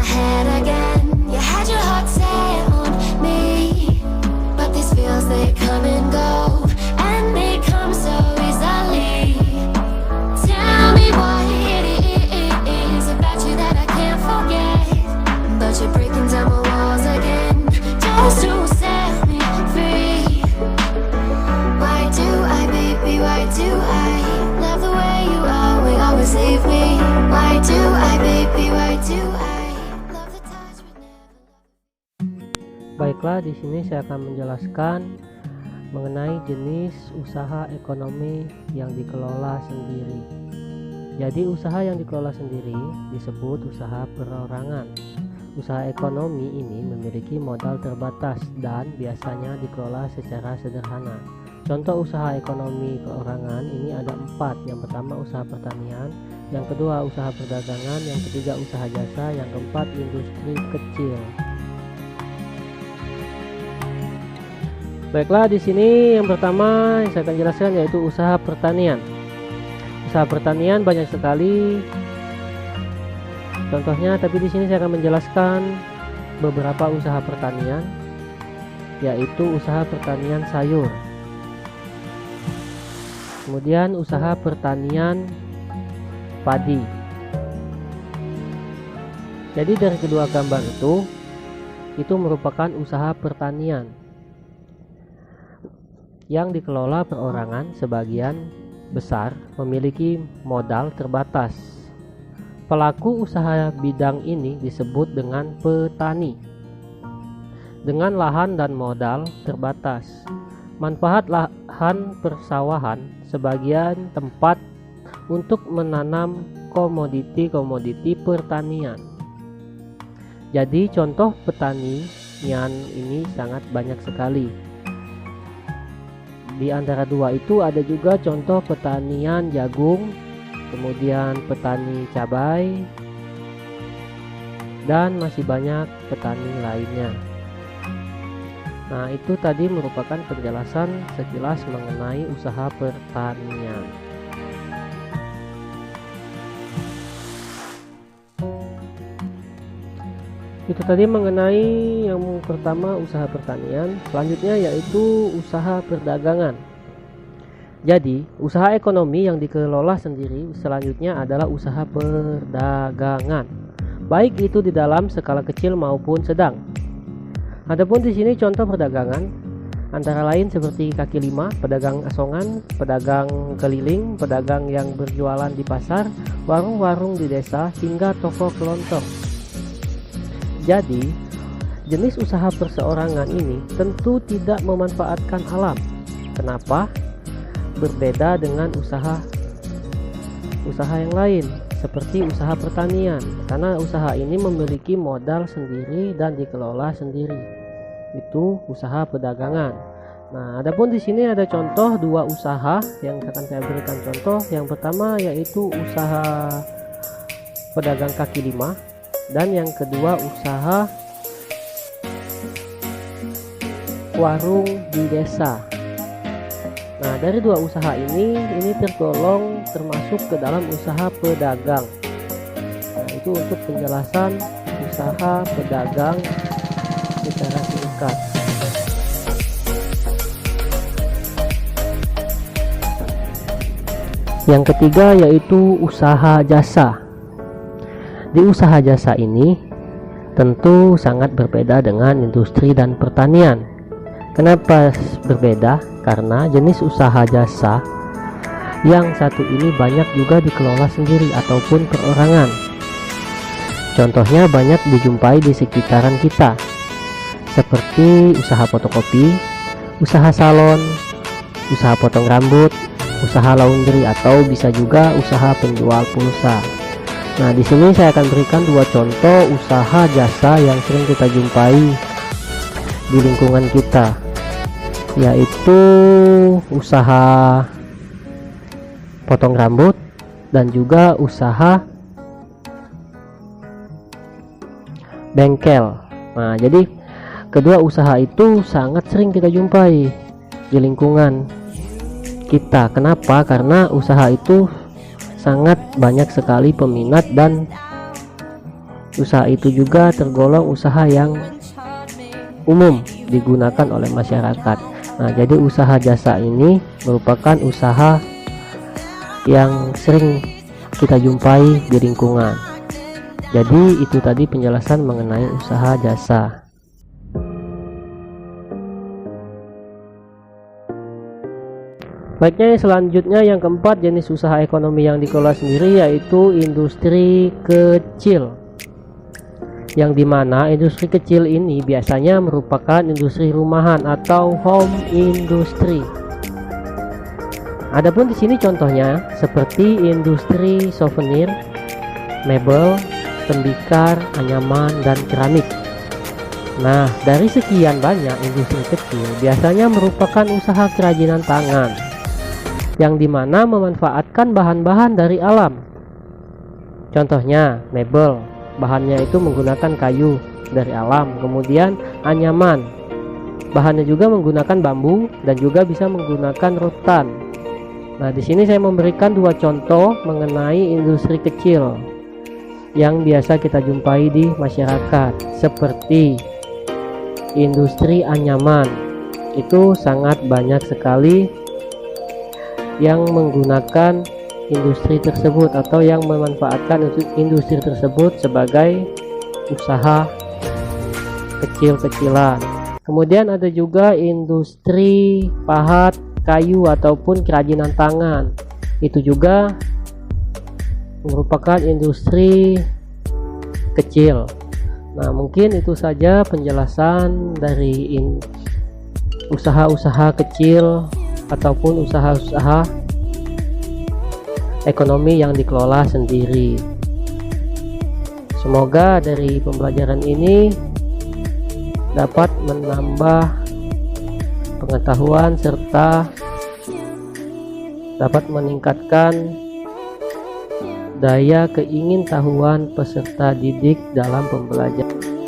my head again. You had your heart set on me, but these feels, they come and go, and they come so easily. Tell me what it is about you that I can't forget, but you're breaking down my walls again, just to set me free. Why do I, baby, why do I love the way you always leave me? Why do I, baby, why do I love the touch but never. Baiklah, di sini saya akan menjelaskan mengenai jenis usaha ekonomi yang dikelola sendiri. Jadi usaha yang dikelola sendiri disebut usaha perorangan. Usaha ekonomi ini memiliki modal terbatas dan biasanya dikelola secara sederhana. Contoh usaha ekonomi perorangan ini ada 4. Yang pertama usaha pertanian, yang kedua usaha perdagangan, yang ketiga usaha jasa, yang keempat industri kecil. Baiklah, di sini yang pertama yang saya akan jelaskan yaitu usaha pertanian. Usaha pertanian banyak sekali contohnya, tapi di sini saya akan menjelaskan beberapa usaha pertanian, yaitu usaha pertanian sayur, kemudian usaha pertanian padi. Jadi dari kedua gambar itu merupakan usaha pertanian yang dikelola perorangan. Sebagian besar memiliki modal terbatas. Pelaku usaha bidang ini disebut dengan petani dengan lahan dan modal terbatas. Manfaat lahan persawahan sebagian tempat untuk menanam komoditi pertanian. Jadi contoh pertanian ini sangat banyak sekali. Di antara dua itu ada juga contoh pertanian jagung, kemudian petani cabai, dan masih banyak petani lainnya. Nah, itu tadi merupakan penjelasan sekilas mengenai usaha pertanian. Itu tadi mengenai yang pertama usaha pertanian. Selanjutnya yaitu usaha perdagangan. Jadi usaha ekonomi yang dikelola sendiri selanjutnya adalah usaha perdagangan, baik itu di dalam skala kecil maupun sedang. Adapun di sini contoh perdagangan antara lain seperti kaki lima, pedagang asongan, pedagang keliling, pedagang yang berjualan di pasar, warung-warung di desa, hingga toko kelontong. Jadi, jenis usaha perseorangan ini tentu tidak memanfaatkan alam. Kenapa? Berbeda dengan usaha yang lain, seperti usaha pertanian, karena usaha ini memiliki modal sendiri dan dikelola sendiri. Itu usaha perdagangan. Nah, adapun di sini ada contoh dua usaha yang akan saya berikan contoh. Yang pertama yaitu usaha pedagang kaki lima, dan yang kedua usaha warung di desa. Nah, dari dua usaha ini tergolong termasuk ke dalam usaha pedagang. Nah, itu untuk penjelasan usaha pedagang secara singkat. Yang ketiga yaitu usaha jasa. Di usaha jasa ini tentu sangat berbeda dengan industri dan pertanian. Kenapa berbeda? Karena jenis usaha jasa yang satu ini banyak juga dikelola sendiri ataupun perorangan. Contohnya banyak dijumpai di sekitaran kita, seperti usaha fotokopi, usaha salon, usaha potong rambut, usaha laundry, atau bisa juga usaha penjual pulsa. Nah, di sini saya akan berikan dua contoh usaha jasa yang sering kita jumpai di lingkungan kita, yaitu usaha potong rambut dan juga usaha bengkel. Nah, jadi kedua usaha itu sangat sering kita jumpai di lingkungan kita. Kenapa? Karena usaha itu sangat banyak sekali peminat dan Usaha itu juga tergolong usaha yang umum digunakan oleh masyarakat. Nah, jadi usaha jasa ini merupakan usaha yang sering kita jumpai di lingkungan. Jadi itu tadi penjelasan mengenai usaha jasa. Baiknya, selanjutnya yang keempat, jenis usaha ekonomi yang dikelola sendiri, yaitu industri kecil, yang dimana industri kecil ini biasanya merupakan industri rumahan atau home industry. Adapun di sini contohnya seperti industri souvenir, mebel, tembikar, anyaman, dan keramik. Nah, dari sekian banyak industri kecil biasanya merupakan usaha kerajinan tangan, yang dimana memanfaatkan bahan-bahan dari alam. Contohnya mebel, bahannya itu menggunakan kayu dari alam. Kemudian anyaman, bahannya juga menggunakan bambu dan juga bisa menggunakan rotan. Nah, di sini saya memberikan dua contoh mengenai industri kecil yang biasa kita jumpai di masyarakat, seperti industri anyaman. Itu sangat banyak sekali yang menggunakan industri tersebut atau yang memanfaatkan industri tersebut sebagai usaha kecil-kecilan. Kemudian ada juga industri pahat, kayu ataupun kerajinan tangan. Itu juga merupakan industri kecil. Nah, mungkin itu saja penjelasan dari usaha-usaha kecil ataupun usaha-usaha ekonomi yang dikelola sendiri. Semoga dari pembelajaran ini dapat menambah pengetahuan serta dapat meningkatkan daya keingintahuan peserta didik dalam pembelajaran.